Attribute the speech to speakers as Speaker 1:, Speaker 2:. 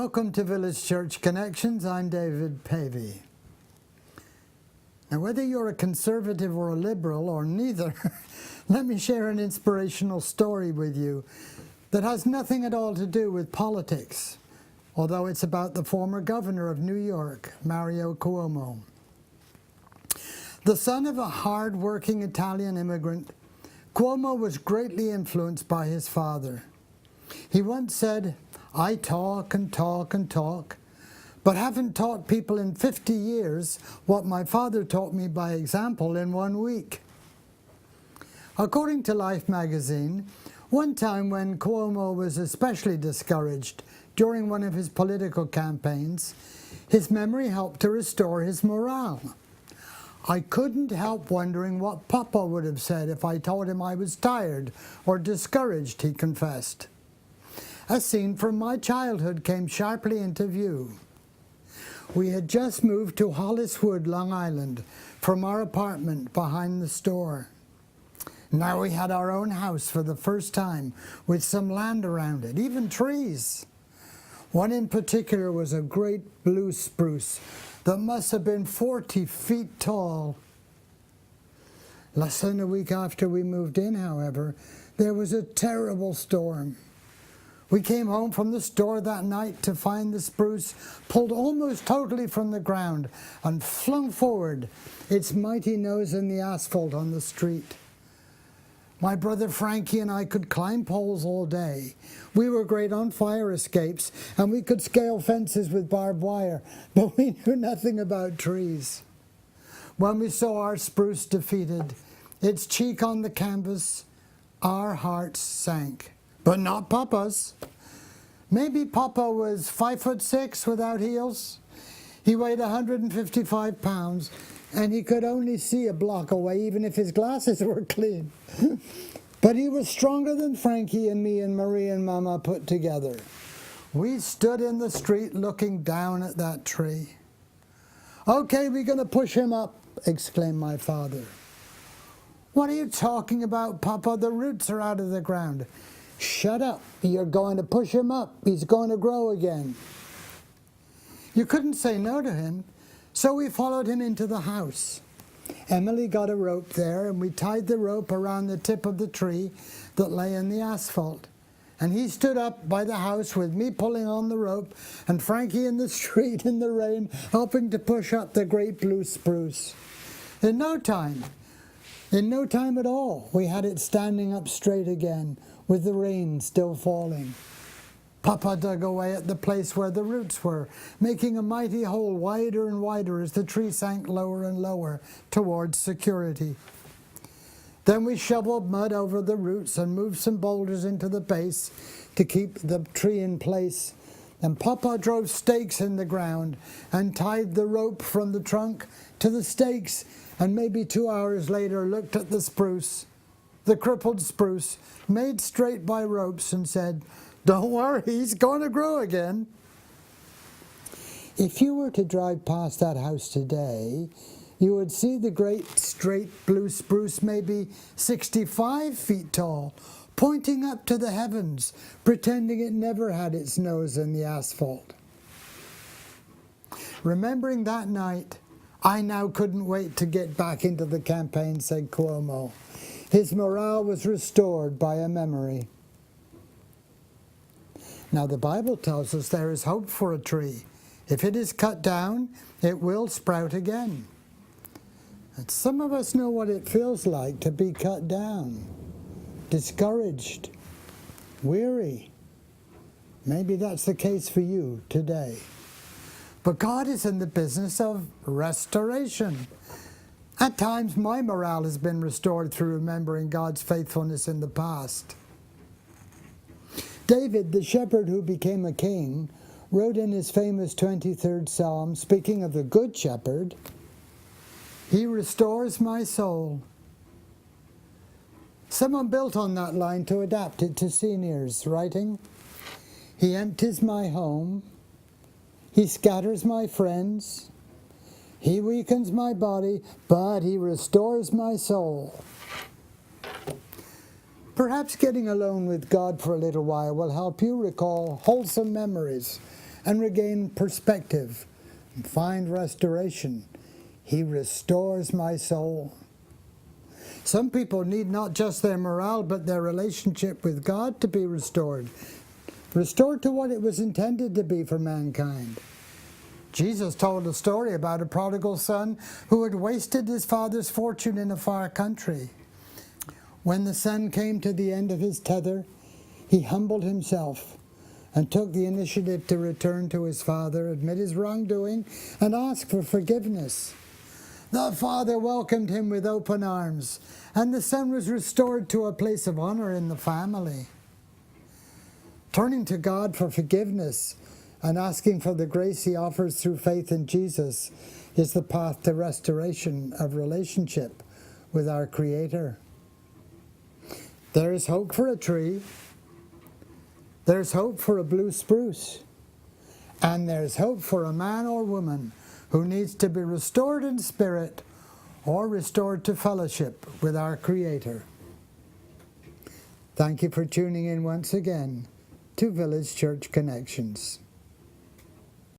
Speaker 1: Welcome to Village Church Connections. I'm David Pavey. Now, whether you're a conservative or a liberal or neither, let me share an inspirational story with you that has nothing at all to do with politics, although it's about the former governor of New York, Mario Cuomo. The son of a hard-working Italian immigrant, Cuomo was greatly influenced by his father. He once said, "I talk and talk and talk, but haven't taught people in 50 years what my father taught me by example in 1 week." According to Life magazine, one time when Cuomo was especially discouraged during one of his political campaigns, his memory helped to restore his morale. "I couldn't help wondering what Papa would have said if I told him I was tired or discouraged," he confessed. A scene from my childhood came sharply into view. We had just moved to Holliswood, Long Island, from our apartment behind the store. Now we had our own house for the first time, with some land around it, even trees. One in particular was a great blue spruce that must have been 40 feet tall. Less than a week after we moved in, however, there was a terrible storm. We came home from the store that night to find the spruce pulled almost totally from the ground and flung forward, its mighty nose in the asphalt on the street. My brother Frankie and I could climb poles all day. We were great on fire escapes, and we could scale fences with barbed wire, but we knew nothing about trees. When we saw our spruce defeated, its cheek on the canvas, our hearts sank. But not Papa's. Maybe Papa was 5'6" without heels. He weighed 155 pounds, and he could only see a block away, even if his glasses were clean. But he was stronger than Frankie and me and Marie and Mama put together. We stood in the street looking down at that tree. "Okay, we're going to push him up," exclaimed my father. "What are you talking about, Papa? The roots are out of the ground." "Shut up. You're going to push him up. He's going to grow again." You couldn't say no to him, so we followed him into the house. Emily got a rope there, and we tied the rope around the tip of the tree that lay in the asphalt. And he stood up by the house with me pulling on the rope, and Frankie in the street in the rain helping to push up the great blue spruce. In no time at all, we had it standing up straight again, with the rain still falling. Papa dug away at the place where the roots were, making a mighty hole wider and wider as the tree sank lower and lower towards security. Then we shoveled mud over the roots and moved some boulders into the base to keep the tree in place. And Papa drove stakes in the ground and tied the rope from the trunk to the stakes, and maybe 2 hours later looked at the spruce, the crippled spruce, made straight by ropes, and said, "Don't worry, he's going to grow again." If you were to drive past that house today, you would see the great straight blue spruce, maybe 65 feet tall, pointing up to the heavens, pretending it never had its nose in the asphalt. Remembering that night, I now couldn't wait to get back into the campaign, said Cuomo. His morale was restored by a memory. Now the Bible tells us there is hope for a tree. If it is cut down, it will sprout again. And some of us know what it feels like to be cut down, discouraged, weary. Maybe that's the case for you today. But God is in the business of restoration. At times, my morale has been restored through remembering God's faithfulness in the past. David, the shepherd who became a king, wrote in his famous 23rd Psalm, speaking of the Good Shepherd, "He restores my soul." Someone built on that line to adapt it to seniors, writing, "He empties my home, he scatters my friends, he weakens my body, but he restores my soul." Perhaps getting alone with God for a little while will help you recall wholesome memories and regain perspective and find restoration. He restores my soul. Some people need not just their morale, but their relationship with God to be restored. Restored to what it was intended to be for mankind. Jesus told a story about a prodigal son who had wasted his father's fortune in a far country. When the son came to the end of his tether, he humbled himself and took the initiative to return to his father, admit his wrongdoing, and ask for forgiveness. The father welcomed him with open arms, and the son was restored to a place of honor in the family. Turning to God for forgiveness and asking for the grace he offers through faith in Jesus is the path to restoration of relationship with our Creator. There is hope for a tree, there's hope for a blue spruce, and there's hope for a man or woman who needs to be restored in spirit or restored to fellowship with our Creator. Thank you for tuning in once again to Village Church Connections.